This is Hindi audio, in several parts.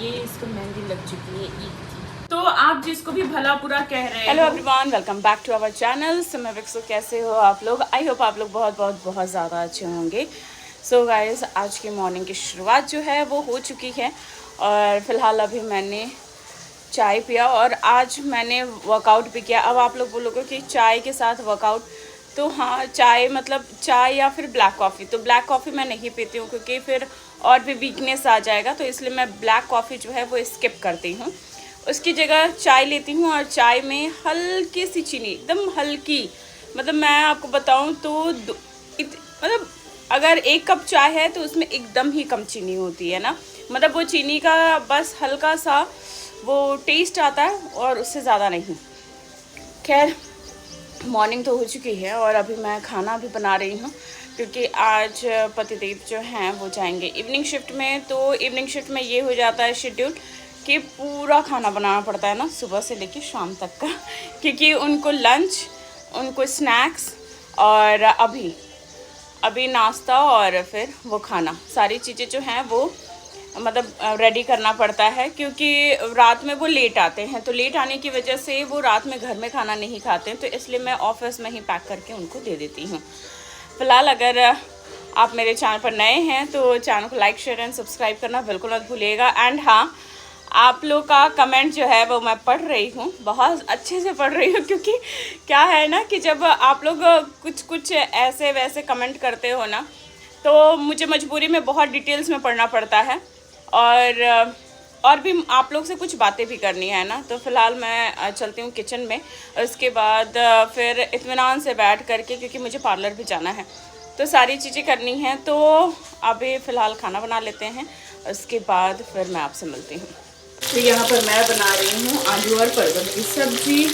ये इसको मेहंदी लग चुकी है ईद की। तो आप जिसको भी भला बुरा कह रहे हैं। Hello everyone, welcome back to our channel. So मैं विक्सो, कैसे हो आप लोग? आई होप आप लोग बहुत ज़्यादा अच्छे होंगे। सो गाइस, आज की मॉर्निंग की शुरुआत जो है वो हो चुकी है और फिलहाल अभी मैंने चाय पिया और आज मैंने वर्कआउट भी किया। अब आप लोग बोलोगे कि चाय के साथ वर्कआउट, तो हाँ, चाय मतलब चाय या फिर ब्लैक कॉफ़ी। तो ब्लैक कॉफ़ी मैं नहीं पीती हूँ क्योंकि फिर और भी वीकनेस आ जाएगा, तो इसलिए मैं ब्लैक कॉफ़ी जो है वो स्किप करती हूँ। उसकी जगह चाय लेती हूँ और चाय में हल्की सी चीनी, एकदम हल्की, मतलब मैं आपको बताऊँ तो मतलब अगर 1 कप चाय है तो उसमें एकदम ही कम चीनी होती है ना, मतलब वो चीनी का बस हल्का सा वो टेस्ट आता है और उससे ज़्यादा नहीं। खैर, मॉर्निंग तो हो चुकी है और अभी मैं खाना भी बना रही हूँ क्योंकि आज पतिदेव जो हैं वो जाएंगे इवनिंग शिफ्ट में। तो इवनिंग शिफ्ट में ये हो जाता है शेड्यूल कि पूरा खाना बनाना पड़ता है ना, सुबह से लेकर शाम तक का, क्योंकि उनको लंच, उनको स्नैक्स और अभी नाश्ता और फिर वो खाना, सारी चीज़ें जो हैं वो मतलब रेडी करना पड़ता है क्योंकि रात में वो लेट आते हैं। तो लेट आने की वजह से वो रात में घर में खाना नहीं खाते हैं, तो इसलिए मैं ऑफिस में ही पैक करके उनको दे देती हूँ। फ़िलहाल अगर आप मेरे चैनल पर नए हैं तो चैनल को लाइक, शेयर एंड सब्सक्राइब करना बिल्कुल मत भूलिएगा। एंड हाँ, आप लोग का कमेंट जो है वो मैं पढ़ रही हूँ, बहुत अच्छे से पढ़ रही हूँ, क्योंकि क्या है ना कि जब आप लोग कुछ ऐसे वैसे कमेंट करते हो ना, तो मुझे मजबूरी में बहुत डिटेल्स में पढ़ना पड़ता है और भी आप लोग से कुछ बातें भी करनी है ना। तो फ़िलहाल मैं चलती हूँ किचन में, उसके बाद फिर इत्मीनान से बैठ करके, क्योंकि मुझे पार्लर भी जाना है, तो सारी चीज़ें करनी हैं। तो अभी फ़िलहाल खाना बना लेते हैं, उसके बाद फिर मैं आपसे मिलती हूँ। तो यहाँ पर मैं बना रही हूँ आलू और परवल की सब्ज़ी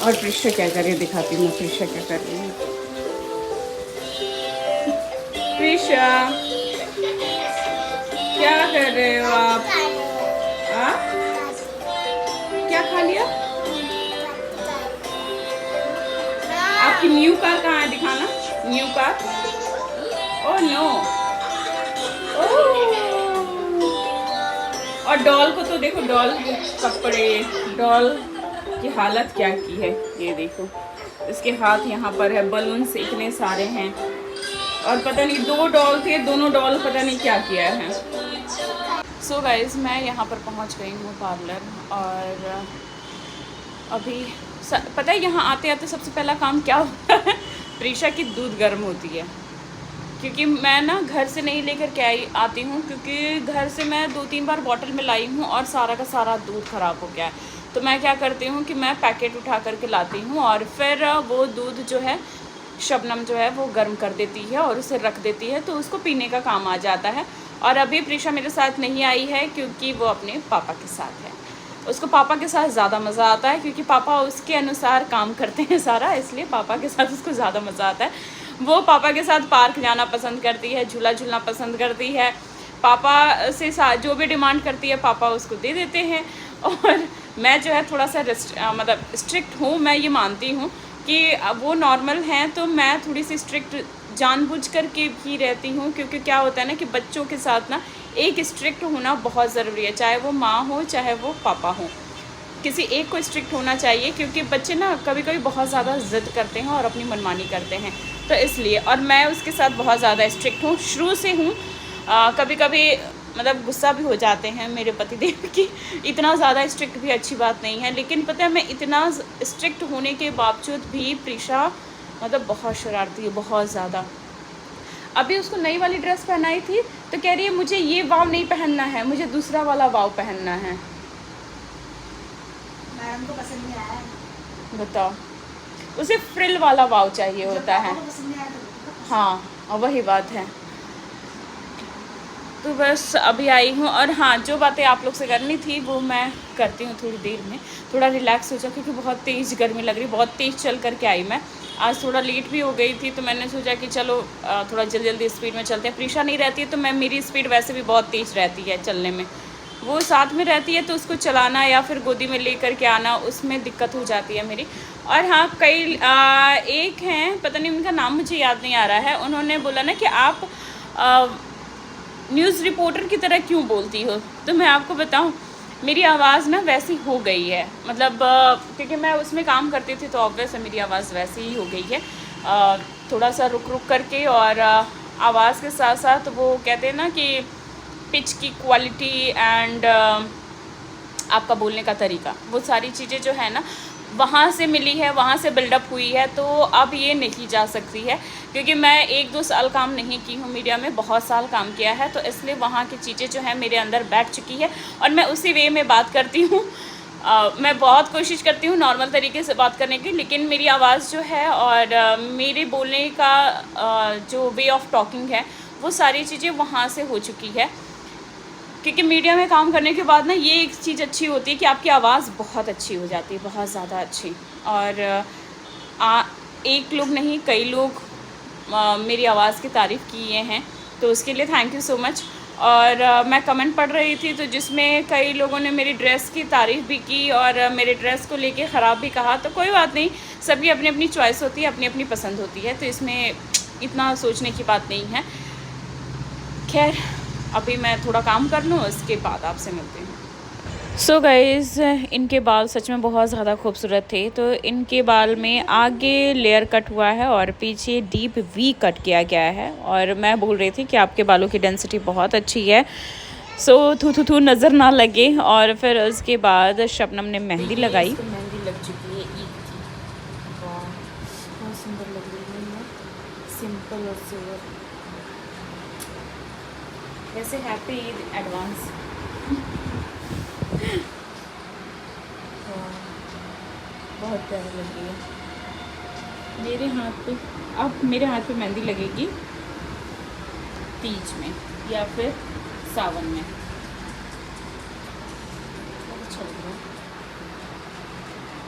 और प्रिशा क्या कर रही है दिखाती हूँ। प्रिशा क्या कर रही है, प्रिशा क्या कर रहे हो आप? क्या खा लिया? आपकी न्यू कार कहाँ है, दिखाना न्यू कार। ओह नो, और डॉल को तो देखो, डॉल के कपड़े, डॉल की हालत क्या की है, ये देखो, इसके हाथ यहाँ पर है, बलून्स इतने सारे हैं और पता नहीं 2 डॉल थे, दोनों डॉल पता नहीं क्या किया है। सो गाइज़, मैं यहाँ पर पहुँच गई हूँ पार्लर और अभी पता है यहाँ आते आते सबसे पहला काम क्या होता है, प्रीशा की दूध गर्म होती है, क्योंकि मैं ना घर से नहीं लेकर के आती हूँ, क्योंकि घर से मैं 2-3 बार बॉटल में लाई हूँ और सारा का सारा दूध ख़राब हो गया है। तो मैं क्या करती हूँ कि मैं पैकेट उठा करके लाती हूँ और फिर वो दूध जो है, शबनम जो है वो गर्म कर देती है और उसे रख देती है, तो उसको पीने का काम आ जाता है। और अभी प्रीशा मेरे साथ नहीं आई है क्योंकि वो अपने पापा के साथ है। उसको पापा के साथ ज़्यादा मज़ा आता है क्योंकि पापा उसके अनुसार काम करते हैं सारा, इसलिए पापा के साथ उसको ज़्यादा मज़ा आता है। वो पापा के साथ पार्क जाना पसंद करती है, झूला झूलना पसंद करती है, पापा से जो भी डिमांड करती है पापा उसको दे देते हैं। और मैं जो है थोड़ा सा मतलब स्ट्रिक्ट हूँ, मैं ये मानती हूँ कि वो नॉर्मल हैं तो मैं थोड़ी सी स्ट्रिक्ट जानबूझ कर के भी रहती हूँ, क्योंकि क्या होता है ना कि बच्चों के साथ ना एक स्ट्रिक्ट होना बहुत ज़रूरी है, चाहे वो माँ हो चाहे वो पापा हो, किसी एक को स्ट्रिक्ट होना चाहिए, क्योंकि बच्चे ना कभी कभी बहुत ज़्यादा ज़िद करते हैं और अपनी मनमानी करते हैं, तो इसलिए। और मैं उसके साथ बहुत ज़्यादा स्ट्रिक्ट हूँ, शुरू से हूँ। कभी कभी मतलब गुस्सा भी हो जाते हैं मेरे पतिदेव की, इतना ज़्यादा स्ट्रिक्ट भी अच्छी बात नहीं है, लेकिन पता है मैं इतना स्ट्रिक्ट होने के बावजूद भी प्रीशा मतलब बहुत शरारती है, बहुत ज़्यादा। अभी उसको नई वाली ड्रेस पहनाई थी तो कह रही है मुझे ये वाव नहीं पहनना है, मुझे दूसरा वाला वाव पहनना है। मैडम को पसंद नहीं आया, बताओ, उसे फ्रिल वाला वाव चाहिए होता है। हाँ, और वही बात है। तो बस अभी आई हूँ और हाँ, जो बातें आप लोग से करनी थी वो मैं करती हूँ थोड़ी देर में, थोड़ा रिलैक्स हो जाए, क्योंकि बहुत तेज़ गर्मी लग रही, बहुत तेज़ चल करके आई मैं। आज थोड़ा लेट भी हो गई थी तो मैंने सोचा कि चलो थोड़ा जल्दी स्पीड में चलते हैं। प्रीशा नहीं रहती है तो मेरी स्पीड वैसे भी बहुत तेज़ रहती है चलने में, वो साथ में रहती है तो उसको चलाना या फिर गोदी में ले करके आना, उसमें दिक्कत हो जाती है मेरी। और हाँ, कई एक हैं, पता नहीं उनका नाम मुझे याद नहीं आ रहा है, उन्होंने बोला ना कि आप न्यूज़ रिपोर्टर की तरह क्यों बोलती हो? तो मैं आपको बताऊं, मेरी आवाज़ ना वैसी हो गई है, मतलब क्योंकि मैं उसमें काम करती थी तो ऑब्वियस है मेरी आवाज़ वैसी ही हो गई है। थोड़ा सा रुक रुक करके, और आवाज़ के साथ साथ वो कहते हैं ना कि पिच की क्वालिटी एंड आपका बोलने का तरीका, वो सारी चीज़ें जो है ना वहाँ से मिली है, वहाँ से बिल्डअप हुई है। तो अब ये नहीं जा सकती है, क्योंकि मैं 1-2 साल काम नहीं की हूँ मीडिया में, बहुत साल काम किया है, तो इसलिए वहाँ की चीज़ें जो है मेरे अंदर बैठ चुकी है और मैं उसी वे में बात करती हूँ। मैं बहुत कोशिश करती हूँ नॉर्मल तरीके से बात करने की, लेकिन मेरी आवाज़ जो है और मेरे बोलने का जो वे ऑफ टॉकिंग है, वो सारी चीज़ें वहाँ से हो चुकी है। क्योंकि मीडिया में काम करने के बाद ना ये एक चीज़ अच्छी होती है कि आपकी आवाज़ बहुत अच्छी हो जाती है, बहुत ज़्यादा अच्छी। और एक लोग नहीं, कई लोग मेरी आवाज़ की तारीफ़ किए हैं, तो उसके लिए थैंक यू सो मच। और मैं कमेंट पढ़ रही थी तो जिसमें कई लोगों ने मेरी ड्रेस की तारीफ़ भी की और मेरे ड्रेस को लेके ख़राब भी कहा। तो कोई बात नहीं, सबकी अपनी अपनी चॉइस होती है, अपनी अपनी पसंद होती है, तो इसमें इतना सोचने की बात नहीं है। खैर, अभी मैं थोड़ा काम कर लूँ, उसके बाद आपसे मिलती हूँ। सो गाइज़, इनके बाल सच में बहुत ज़्यादा खूबसूरत थे। तो इनके बाल में आगे लेयर कट हुआ है और पीछे डीप वी कट किया गया है। और मैं बोल रही थी कि आपके बालों की डेंसिटी बहुत अच्छी है, सो थू नज़र ना लगे। और फिर उसके बाद शबनम ने मेहंदी लगाई। मेहंदी लग चुकी है ईद की। वाह, बहुत सुंदर लग रही है, सिंपल और सोबर। वैसे हैप्पी ईद एडवांस। बहुत प्यारी लग रही है। मेरे हाथ पे, अब मेरे हाथ पे मेहंदी लगेगी तीज में या फिर सावन में। बहुत अच्छा लग रहा है।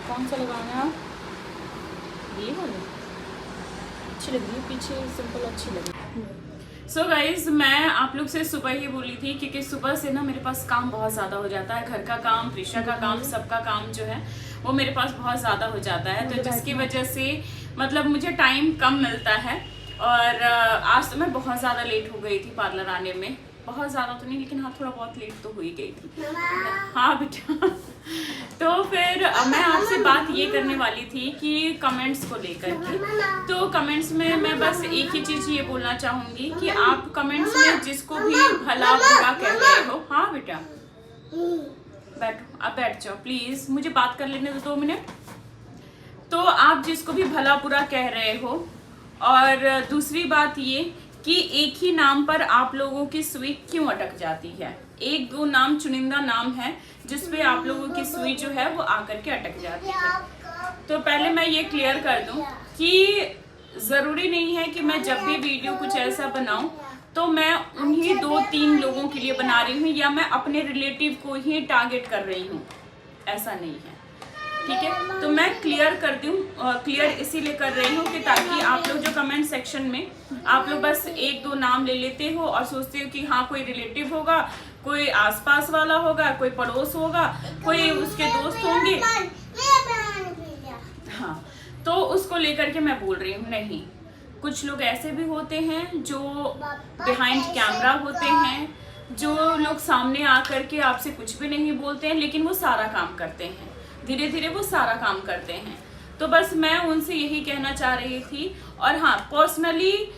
कौन सा लगाना है आप? ये वाली अच्छी लग रही है, पीछे सिंपल अच्छी लग रही है। सो गाइज, मैं आप लोग से सुबह ही बोली थी, क्योंकि सुबह से ना मेरे पास काम बहुत ज़्यादा हो जाता है, घर का काम, प्रीशा का काम, सबका काम जो है वो मेरे पास बहुत ज़्यादा हो जाता है। तो जिसकी वजह से मतलब मुझे टाइम कम मिलता है। और आज तो मैं बहुत ज़्यादा लेट हो गई थी पार्लर आने में, बहुत ज़्यादा तो नहीं, लेकिन हाँ थोड़ा बहुत लेट तो हो ही गई थी। हाँ बेटा। तो फिर मैं आपसे बात ये करने वाली थी कि कमेंट्स को लेकर के। तो कमेंट्स में मैं बस एक ही चीज़ ये बोलना चाहूँगी कि आप कमेंट्स में जिसको भी भला बुरा कह रहे हो, हाँ बेटा बैठो, अब बैठ जाओ प्लीज़, मुझे बात कर लेने दो 2 मिनट। तो आप जिसको भी भला बुरा कह रहे हो, और दूसरी बात ये कि एक ही नाम पर आप लोगों की सुई क्यों अटक जाती है। 1-2 नाम चुनिंदा नाम है जिसपे आप लोगों की सुई जो है वो आकर के अटक जाती है। तो पहले मैं ये क्लियर कर दूं कि ज़रूरी नहीं है कि मैं जब भी वीडियो कुछ ऐसा बनाऊं तो मैं उन्हीं 2-3 लोगों के लिए बना रही हूँ या मैं अपने रिलेटिव को ही टारगेट कर रही हूँ, ऐसा नहीं है, ठीक है। तो मैं क्लियर कर दूँ, क्लियर इसीलिए कर रही हूँ कि ताकि आप लोग जो कमेंट सेक्शन में आप लोग बस 1-2 नाम ले लेते हो और सोचते हो कि हाँ कोई रिलेटिव होगा, कोई आसपास वाला होगा, कोई पड़ोस होगा, कोई उसके दोस्त होंगे, हाँ, तो उसको लेकर के मैं बोल रही हूँ। नहीं, कुछ लोग ऐसे भी होते हैं जो बिहाइंड कैमरा होते हैं, जो लोग सामने आकर के आपसे कुछ भी नहीं बोलते हैं, लेकिन वो सारा काम करते हैं, धीरे धीरे वो सारा काम करते हैं। तो बस मैं उनसे यही कहना चाह रही थी। और हाँ, पर्सनली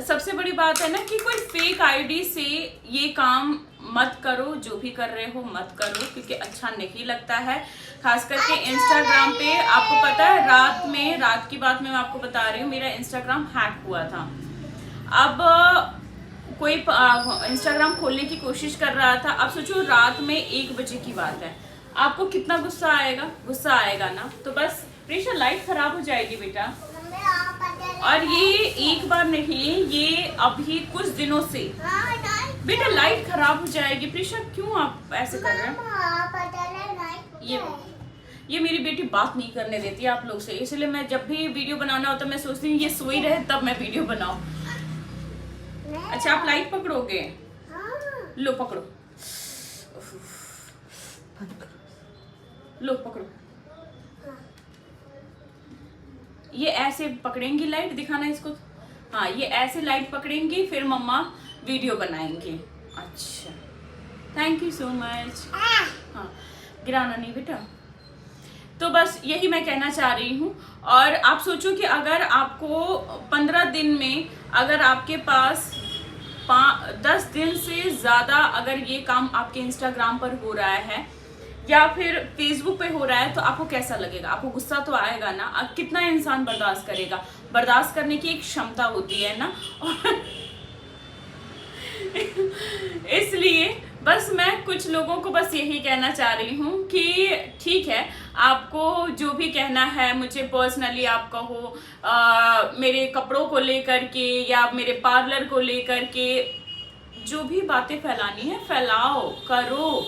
सबसे बड़ी बात है ना कि कोई फेक आईडी से ये काम मत करो, जो भी कर रहे हो मत करो, क्योंकि अच्छा नहीं लगता है। खास करके इंस्टाग्राम पे आपको पता है, रात की बात मैं आपको बता रही हूँ, मेरा इंस्टाग्राम हैक हुआ था। अब कोई इंस्टाग्राम खोलने की कोशिश कर रहा था, अब सोचो रात में 1 बजे की बात है, आपको कितना गुस्सा आएगा, गुस्सा आएगा ना। तो बस प्रीशा लाइट खराब हो जाएगी बेटा, और ये एक बार नहीं, ये अभी कुछ दिनों से बेटा लाइट खराब हो जाएगी। प्रीशा क्यों आप ऐसे कर रहे हैं? ये मेरी बेटी बात नहीं करने देती आप लोग से, इसलिए मैं जब भी वीडियो बनाना होता है मैं सोचती हूँ ये सोई रहे तब मैं वीडियो बनाऊं। अच्छा आप लाइट पकड़ोगे? लो पकड़ो, लो पकड़ो, ये ऐसे पकड़ेंगी लाइट, दिखाना इसको। हाँ, ये ऐसे लाइट पकड़ेंगी, फिर मम्मा वीडियो बनाएंगे। Thank you so much. हाँ, गिराना नहीं बेटा। तो बस यही मैं कहना चाह रही हूँ। और आप सोचो कि अगर आपको 15 दिन में अगर आपके पास 10 दिन से ज़्यादा अगर ये काम आपके इंस्टाग्राम पर हो रहा है या फिर फेसबुक पे हो रहा है, तो आपको कैसा लगेगा? आपको गुस्सा तो आएगा ना। अब कितना इंसान बर्दाश्त करेगा? बर्दाश्त करने की एक क्षमता होती है ना। इसलिए बस मैं कुछ लोगों को बस यही कहना चाह रही हूँ कि ठीक है, आपको जो भी कहना है मुझे पर्सनली आप कहो, मेरे कपड़ों को लेकर के या मेरे पार्लर को लेकर के, जो भी बातें फैलानी है फैलाओ, करो,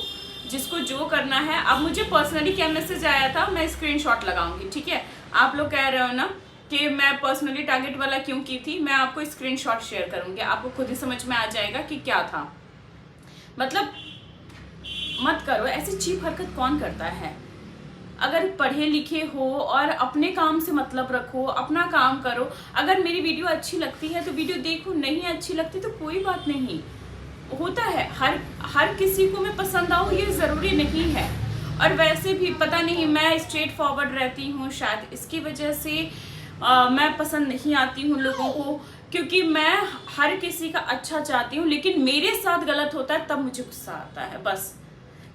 जिसको जो करना है। अब मुझे पर्सनली क्या मैसेज आया था, मैं स्क्रीनशॉट लगाऊंगी, ठीक है। आप लोग कह रहे हो ना कि मैं पर्सनली टारगेट वाला क्यों की थी, मैं आपको स्क्रीनशॉट शेयर करूंगी, आपको खुद ही समझ में आ जाएगा कि क्या था। मतलब मत करो ऐसी चीप हरकत, कौन करता है? अगर पढ़े लिखे हो और अपने काम से मतलब रखो, अपना काम करो। अगर मेरी वीडियो अच्छी लगती है तो वीडियो देखो, नहीं अच्छी लगती तो कोई बात नहीं, होता है। हर किसी को मैं पसंद आऊँ ये ज़रूरी नहीं है। और वैसे भी पता नहीं, मैं स्ट्रेट फॉरवर्ड रहती हूँ, शायद इसकी वजह से मैं पसंद नहीं आती हूँ लोगों को, क्योंकि मैं हर किसी का अच्छा चाहती हूँ, लेकिन मेरे साथ गलत होता है तब मुझे गुस्सा आता है बस।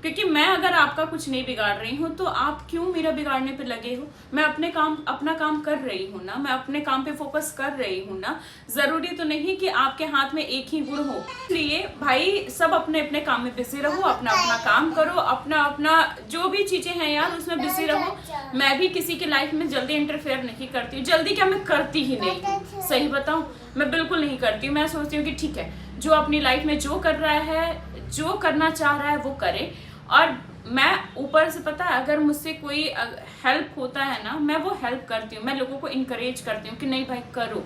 क्योंकि मैं अगर आपका कुछ नहीं बिगाड़ रही हूँ तो आप क्यों मेरा बिगाड़ने पे लगे हो? मैं अपना काम कर रही हूँ ना, मैं अपने काम पे फोकस कर रही हूँ ना। जरूरी तो नहीं कि आपके हाथ में एक ही गुण हो। इसलिए भाई सब अपने अपने काम में बिजी रहो, अपना अपना काम करो, अपना अपना जो भी चीजें हैं यार उसमें बिजी रहो। मैं भी किसी की लाइफ में जल्दी इंटरफेयर नहीं करती हूँ। जल्दी क्या, मैं करती ही नहीं, सही बताऊँ मैं बिल्कुल नहीं करती हूँ। मैं सोचती हूँ कि ठीक है, जो अपनी लाइफ में जो कर रहा है, जो करना चाह रहा है वो करे। और मैं ऊपर से पता है, अगर मुझसे कोई हेल्प होता है ना, मैं वो हेल्प करती हूँ। मैं लोगों को इनकरेज करती हूँ कि नहीं भाई करो,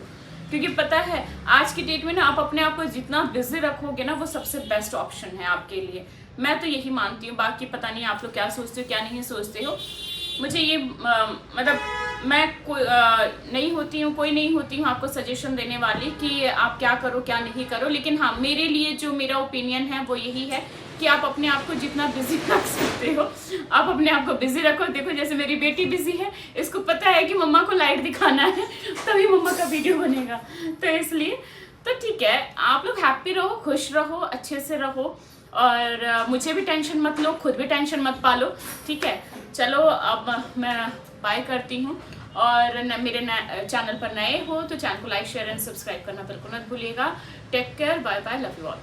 क्योंकि पता है आज की डेट में ना आप अपने आप को जितना बिजी रखोगे ना वो सबसे बेस्ट ऑप्शन है आपके लिए। मैं तो यही मानती हूँ। बाकी पता नहीं आप लोग क्या सोचते हो क्या नहीं सोचते हो। मुझे ये मतलब मैं कोई नहीं होती हूँ, कोई नहीं होती हूँ आपको सजेशन देने वाली कि आप क्या करो क्या नहीं करो। लेकिन हाँ, मेरे लिए जो मेरा ओपिनियन है वो यही है कि आप अपने आप को जितना बिजी रख सकते हो आप अपने आप को बिजी रखो। देखो जैसे मेरी बेटी बिजी है, इसको पता है कि मम्मा को लाइट दिखाना है तभी मम्मा का वीडियो बनेगा, तो इसलिए तो ठीक है। आप लोग हैप्पी रहो, खुश रहो, अच्छे से रहो, और मुझे भी टेंशन मत लो, खुद भी टेंशन मत पालो, ठीक है। चलो अब मैं बाय करती हूँ। और मेरे चैनल पर नए हो तो चैनल को लाइक शेयर एंड सब्सक्राइब करना बिल्कुल मत भूलिएगा। Take care, bye bye, love you all.